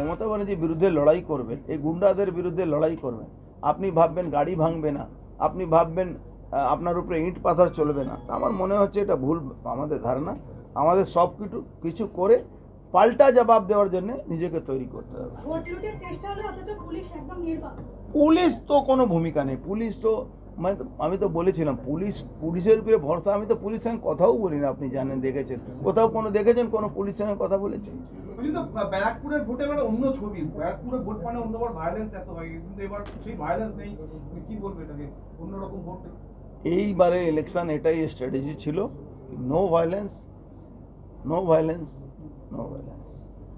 মমতা ব্যানার্জির বিরুদ্ধে লড়াই করবেন, এই গুন্ডাদের বিরুদ্ধে লড়াই করবেন, আপনি ভাববেন গাড়ি ভাঙবে না, আপনি ভাববেন আপনার উপরে ইট পাথর চলবে না। আমার মনে হচ্ছে এটা ভুল আমাদের ধারণা। আমাদের সব কিছু করে পাল্টা জবাব দেওয়ার জন্য নিজেকে তৈরি করতে হবে। পুলিশ তো কোনো ভূমিকা নেই। পুলিশ তো আমি তো বলেছিলাম পুলিশের উপরে ভরসা। আমি তো পুলিশের সঙ্গে কথাও বলি না, আপনি জানেন, দেখেছেন কোথাও দেখেছেন কোনো পুলিশের সঙ্গে কথা বলেছি? ব্যারাকপুরের ভোটে এবার অন্য ছবি, ব্যারাকপুরের ভোট মানে অন্যবার ভায়োলেন্স এত হয়, কিন্তু এবার সেই ভায়োলেন্স নেই। কি বলবো এটাকে, অন্যরকম ভোট? এইবারে ইলেকশন এটাই স্ট্র্যাটেজি ছিল, no violence, no violence, no violence.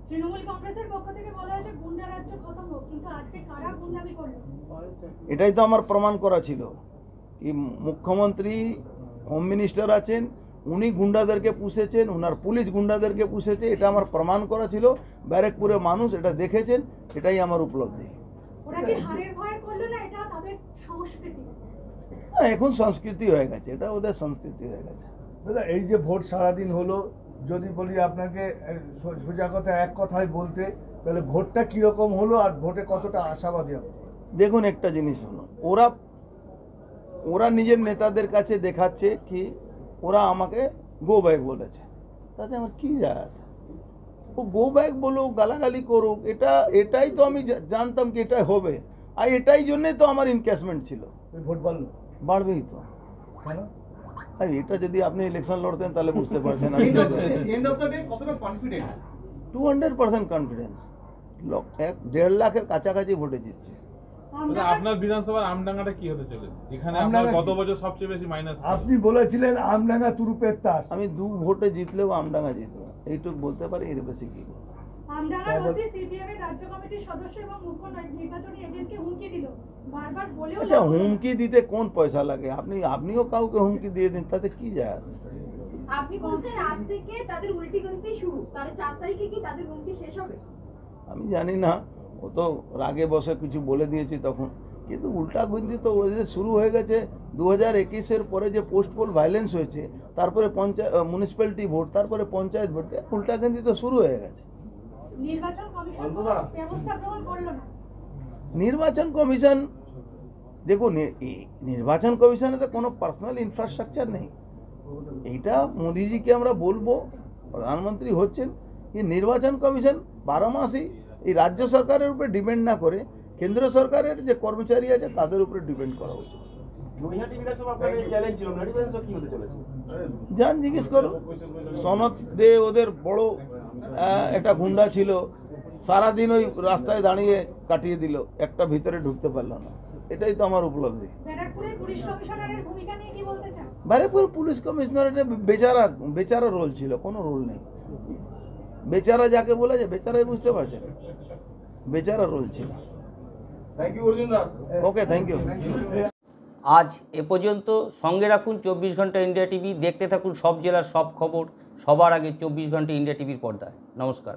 Trinamool কংগ্রেসের পক্ষ থেকে বলা হয়েছে গুন্ডা রাজ্য খতম হোক, কিন্তু আজকে কারা গুন্ডামি করলো? এটাই তো আমার প্রমাণ করা ছিল কি মুখ্যমন্ত্রী, হোম মিনিস্টার আছেন, উনি গুন্ডাদেরকে পুষেছেন, ওনার পুলিশ গুন্ডাদেরকে পুষেছে, এটা আমার প্রমাণ করা ছিল। ব্যারাকপুরে মানুষ এটা দেখেছেন, এটাই আমার উপলব্ধি। ওরা কি হারের ভয় করলো না? এটা তাদের সংস্কৃতি। এখন সংস্কৃতি হয়ে গেছে, এটা ওদের সংস্কৃতি হয়ে গেছে। দাদা, এই যে ভোট সারাদিন হলো, যদি বলি আপনাকে সোজা কথা এক কথায় বলতে, তাহলে ভোটটা কীরকম হলো আর ভোটে কতটা আশাবাদী হবে? দেখুন, একটা জিনিস হলো, ওরা নিজের নেতাদের কাছে দেখাচ্ছে কি ওরা আমাকে গো ব্যাক বলেছে, তাতে আমার কী যায় আসে? ও গো ব্যাক বলুক, গালাগালি করুক, এটাই তো আমি জানতাম কি এটা হবে, আর এটাই জন্যই তো আমার ইনক্যাশমেন্ট ছিল। ভোট বাড়লো? বাড়বেই তো। কেন? এটা যদি আপনি ইলেকশন লড়তেন তাহলে বুঝতে পারছেন। 200% কনফিডেন্স, 1.5 লাখের কাছাকাছি ভোটে জিতছে। আপনার বিধানসভার আমডাঙ্গাটা কি হতে চলেছে? এখানে আপনার গত বছর সবচেয়ে বেশি মাইনাস। আপনি বলেছিলেন আমডাঙ্গা তুরুপের তাস। আমি 2 ভোটে জিতলেও আমডাঙ্গা জিতবো, এইটুকু বলতে পারি, এর বেশি কি বলবো। আমডাঙ্গার ওসি সিপিএম এর রাজ্য কমিটির সদস্য এবং মুখ্য নির্বাচনী এজেন্টকে হুমকি দিল, বারবার বলেও। আচ্ছা, হুমকি দিতে কোন পয়সা লাগে? আপনিও কাউকে হুমকি দিয়ে দিন, তাতে কি যায় আসে? আপনি বলছেন আজ থেকে তাদের উল্টি গণতি শুরু, তাহলে 4 তারিখে কি তাদের গণতি শেষ হবে? আমি জানি না, ও তো রাগে বসে কিছু বলে দিয়েছি তখন, কিন্তু উল্টা গন্তি তো ওদের শুরু হয়ে গেছে। 2021-এর পরে যে পোস্ট পোল ভায়োলেন্স হয়েছে, তারপরে মিউনিসিপ্যালিটি ভোট, তারপরে পঞ্চায়েত ভোট, উল্টা গন্তি তো শুরু হয়ে গেছে। নির্বাচন কমিশন ব্যবস্থা গ্রহণ করলো না। নির্বাচন কমিশন, দেখুন, নির্বাচন কমিশনে তো কোনো পার্সোনাল ইনফ্রাস্ট্রাকচার নেই। এইটা মোদিজিকে আমরা বলবো, প্রধানমন্ত্রী হচ্ছেন, যে নির্বাচন কমিশন 12 মাসই এই রাজ্য সরকারের উপরে ডিপেন্ড না করে কেন্দ্র সরকারের যে কর্মচারী আছে তাদের উপরে ডিপেন্ড করা উচিত। যান জিজ্ঞেস করো, সনদ দে ওদের বড় একটা গুন্ডা ছিল, সারাদিন ওই রাস্তায় দাঁড়িয়ে কাটিয়ে দিল, একটা ভিতরে ঢুকতে পারলো না। এটাই তো আমার উপলব্ধি। ব্যারাকপুরের পুলিশ কমিশনারের ভূমিকা নিয়ে কি বলতে চান? ব্যারাকপুর পুলিশ কমিশনারের বেচারা রোল ছিল, কোনো রোল নেই। বেচারা যাকে বলেছে, বেচারাই বুঝতে পারছেন, বেচারা রোল ছিল। ওকে, থ্যাংক ইউ। আজ এ পর্যন্ত। সঙ্গে রাখুন 24 ঘন্টা ইন্ডিয়া টিভি। দেখতে থাকুন সব জেলার সব খবর সবার আগে 24 ঘন্টা ইন্ডিয়া টিভির পর্দায়। নমস্কার।